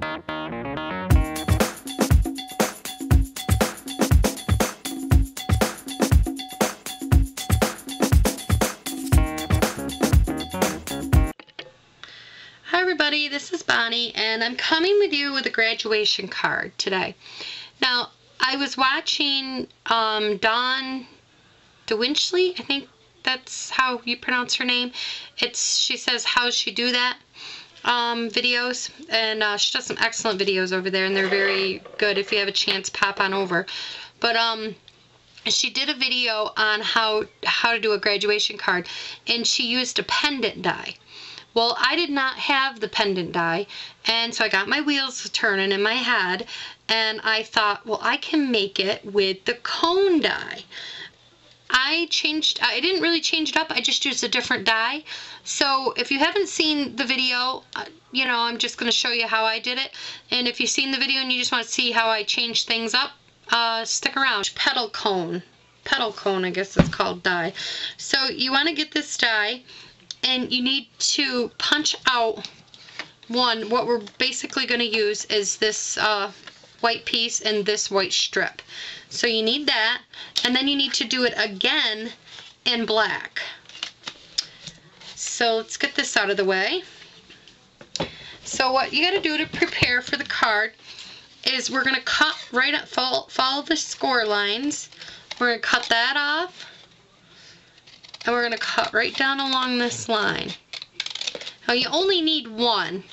Hi everybody, this is Bonnie and I'm coming with you with a graduation card today. Now, I was watching Dawn DeWinchley, I think that's how you pronounce her name. She says how's she do that videos, and she does some excellent videos over there and they're very good. If you have a chance, pop on over. But she did a video on how to do a graduation card, and she used a pendant die. Well, I did not have the pendant die, and so I got my wheels turning in my head, and I thought, well, I can make it with the cone die. I didn't really change it up, I just used a different die. So if you haven't seen the video, you know, I'm just going to show you how I did it. And if you've seen the video and you just want to see how I changed things up, stick around. Petal cone, I guess it's called, die. So you want to get this die, and you need to punch out what we're basically going to use is this white piece and this white strip. So you need that, and then you need to do it again in black. So let's get this out of the way. So what you got to do to prepare for the card is we're going to cut right up, follow the score lines. We're going to cut that off. And we're going to cut right down along this line. Now you only need one.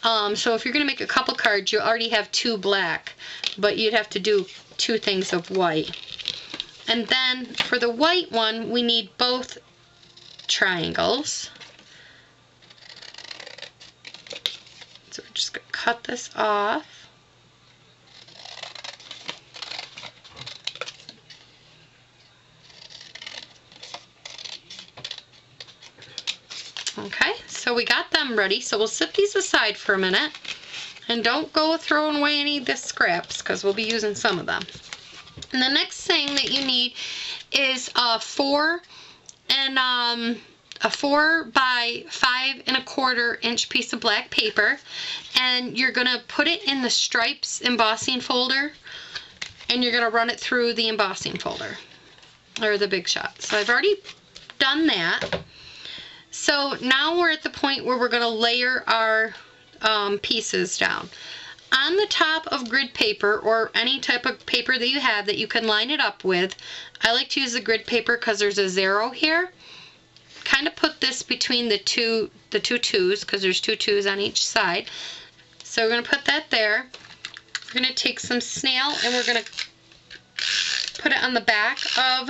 So if you're going to make a couple cards, you already have two black. But you'd have to do two things of white. And then for the white one, we need both triangles. So we're just going to cut this off. Okay, so we got them ready, so we'll set these aside for a minute, and don't go throwing away any of the scraps because we'll be using some of them. And the next thing that you need is a 4 by 5 1/4 inch piece of black paper, and you're gonna put it in the stripes embossing folder, and you're gonna run it through the embossing folder or the Big Shot. So I've already done that. So now we're at the point where we're going to layer our pieces down. On the top of grid paper, or any type of paper that you have that you can line it up with, I like to use the grid paper because there's a 0 here. Kind of put this between the two twos, because there's 2 2s on each side. So we're going to put that there. We're going to take some snail and we're going to put it on the back of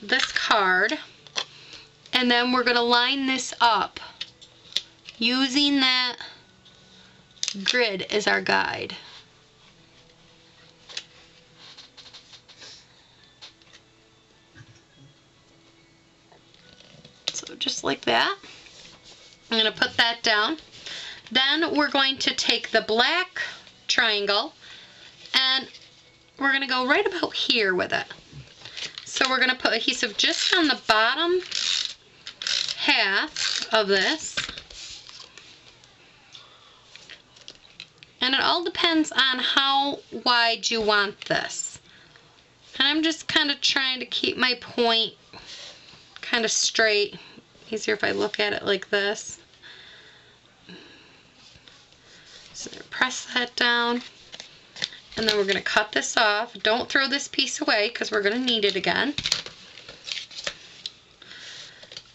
this card. And then we're going to line this up using that grid as our guide. So just like that. I'm going to put that down. Then we're going to take the black triangle and we're going to go right about here with it. So we're going to put adhesive just on the bottom half of this, and it all depends on how wide you want this. And I'm just kind of trying to keep my point kind of straight. Easier if I look at it like this. So press that down, and then we're going to cut this off. Don't throw this piece away because we're going to need it again.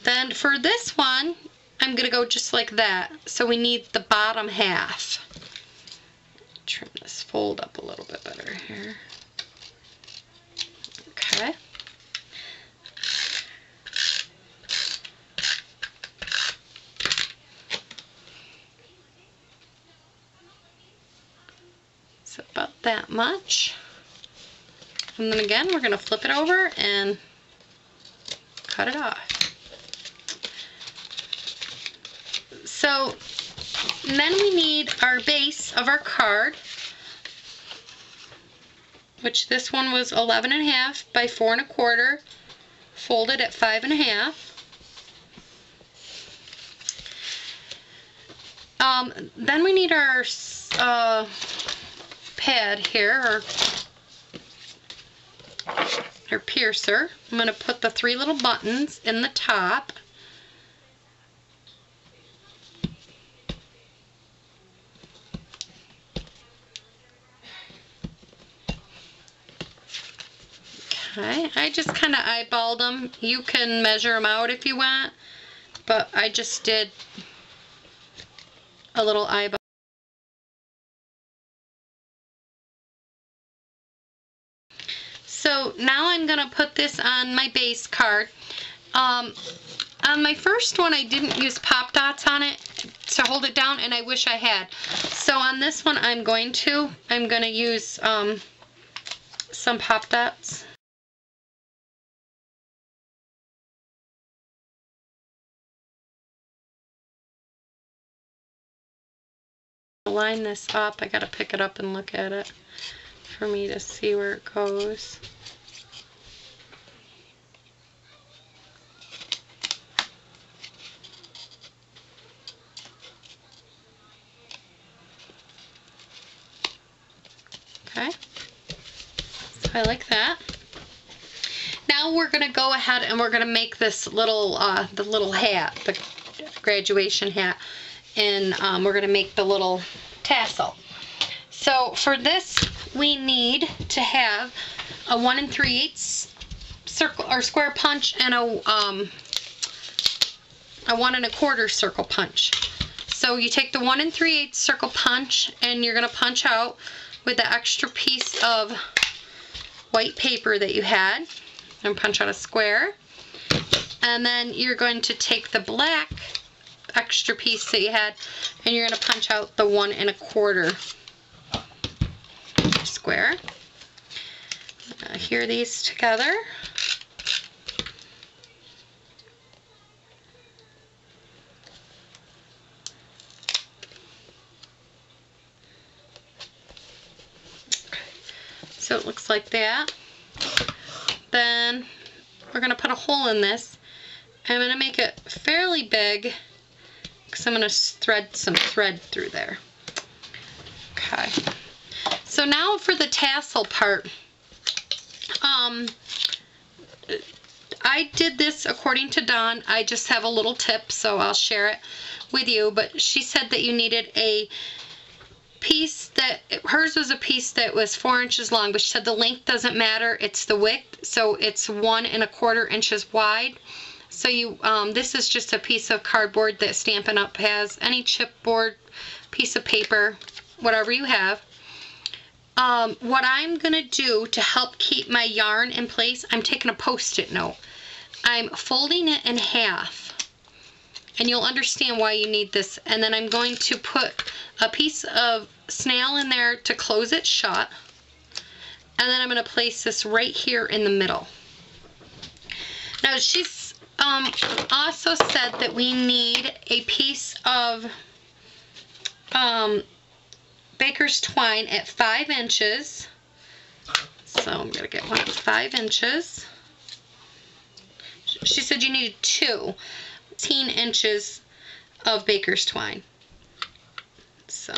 Then for this one, I'm going to go just like that. So we need the bottom half. Trim this fold up a little bit better here. Okay. So about that much. And then again, we're going to flip it over and cut it off. So then we need our base of our card, which this one was 11.5 by 4 1/4, folded at 5.5. Then we need our pad here, or piercer. I'm going to put the 3 little buttons in the top. Okay, I just kind of eyeballed them. You can measure them out if you want, but I just did a little eyeball. So now I'm going to put this on my base card. On my first one, I didn't use pop dots on it to hold it down, and I wish I had. So on this one, I'm going to use some pop dots. Line this up. I gotta pick it up and look at it for me to see where it goes. Okay, so I like that. Now we're gonna go ahead and we're gonna make this little the little hat, the graduation hat, and we're gonna make the little tassel. So for this, we need to have a 1 3/8 circle or square punch and a 1 1/4 circle punch. So you take the 1 3/8 circle punch and you're gonna punch out with the extra piece of white paper that you had and punch out a square. And then you're going to take the black extra piece that you had and you're going to punch out the 1 1/4 square. Adhere these together. So it looks like that. Then we're going to put a hole in this. I'm going to make it fairly big because I'm going to thread some thread through there. Okay. So now for the tassel part. I did this according to Dawn. I just have a little tip, so I'll share it with you. But she said that you needed a piece that, hers was a piece that was 4 inches long, but she said the length doesn't matter, it's the width. So it's 1 1/4 inches wide. So you, this is just a piece of cardboard that Stampin' Up! Has. Any chipboard, piece of paper, whatever you have. What I'm going to do to help keep my yarn in place, I'm taking a Post-it note. I'm folding it in half. And you'll understand why you need this. And then I'm going to put a piece of snail in there to close it shut. And then I'm going to place this right here in the middle. Now she's also said that we need a piece of baker's twine at 5 inches. So I'm going to get one at 5 inches. She said you needed 2. 18 inches of baker's twine. So,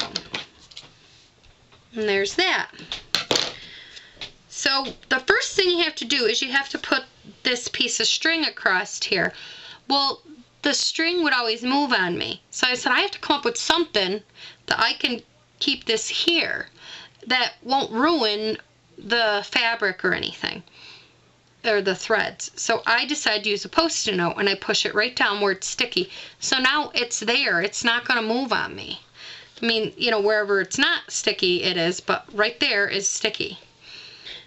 and there's that. So the first thing you have to do is you have to put this piece of string across here. Well, the string would always move on me. So I said I have to come up with something that I can keep this here that won't ruin the fabric or anything, or the threads. So I decided to use a Post-it note and I push it right down where it's sticky. So now it's there. It's not going to move on me. I mean, you know, wherever it's not sticky it is, but right there is sticky.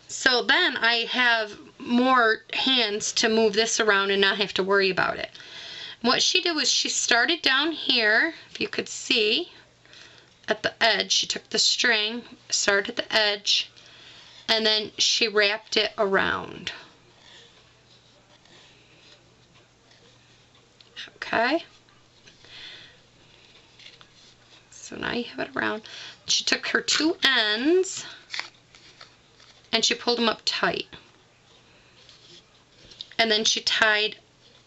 So then I have more hands to move this around and not have to worry about it. What she did was she started down here, if you could see, at the edge. She took the string, started at the edge, and then she wrapped it around. Okay. So now you have it around. She took her 2 ends and she pulled them up tight. And then she tied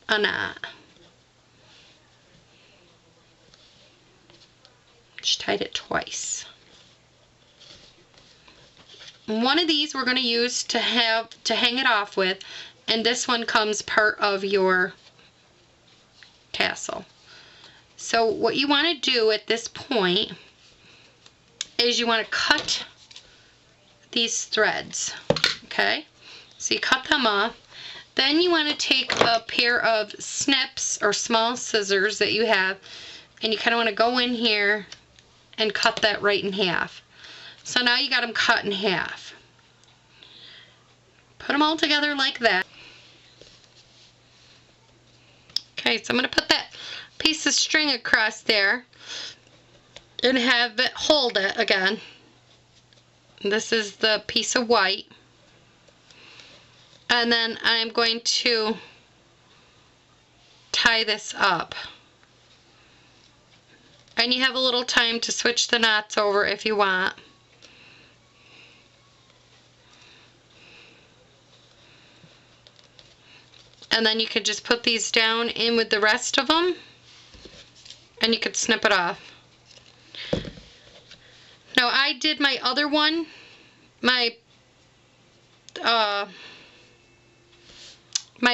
a knot. Just tied it twice. One of these we're going to use to hang it off with, and this one comes part of your tassel. So what you want to do at this point is you want to cut these threads, okay? So you cut them off. Then you want to take a pair of snips or small scissors that you have, and you kind of want to go in here and cut that right in half. So now you got them cut in half. Put them all together like that. Okay, so I'm going to put that piece of string across there and have it hold it again. This is the piece of white. And then I'm going to tie this up. And you have a little time to switch the knots over if you want. And then you could just put these down in with the rest of them, and you could snip it off. Now I did my other one, my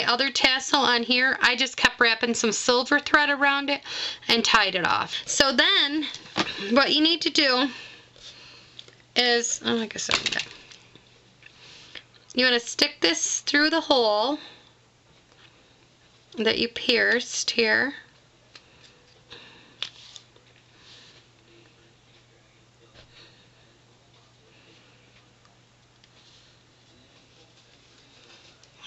other tassel on here, I just kept wrapping some silver thread around it and tied it off. So then what you need to do is, oh, I guess I did that. You want to stick this through the hole that you pierced here.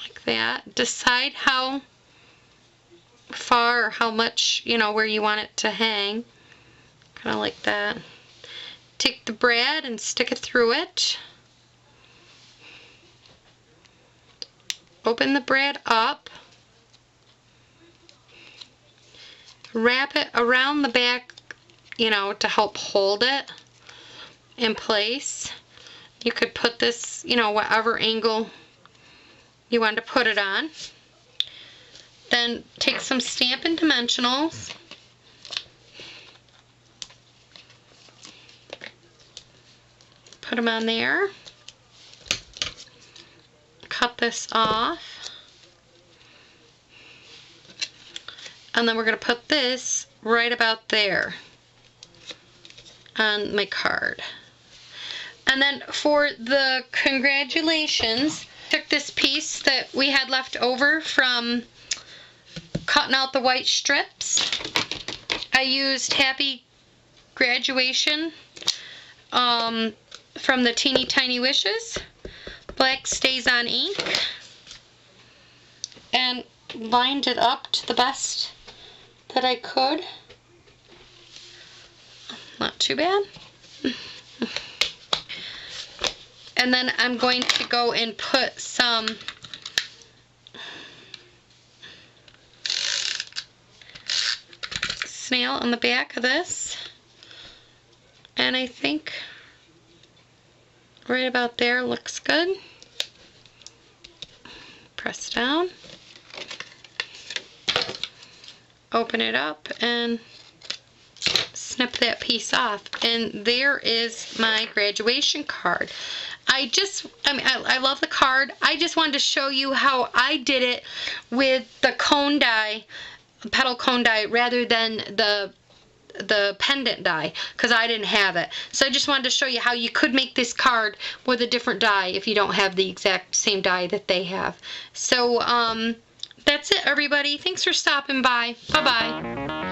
Like that. Decide how far or how much, you know, where you want it to hang. Kind of like that. Take the brad and stick it through it. Open the brad up. Wrap it around the back, you know, to help hold it in place. You could put this, you know, whatever angle you want to put it on. Then take some Stampin' Dimensionals. Put them on there. Cut this off. And then we're going to put this right about there on my card. And then for the congratulations, I took this piece that we had left over from cutting out the white strips. I used Happy Graduation from the Teeny Tiny Wishes, Black Stays On ink, and lined it up to the best that I could. Not too bad. And then I'm going to go and put some snail on the back of this. And I think right about there looks good. Press down. Open it up and snip that piece off, and there is my graduation card. I love the card. I just wanted to show you how I did it with the cone die, petal cone die, rather than the pendant die, because I didn't have it. So I just wanted to show you how you could make this card with a different die if you don't have the exact same die that they have. So that's it, everybody. Thanks for stopping by. Bye-bye.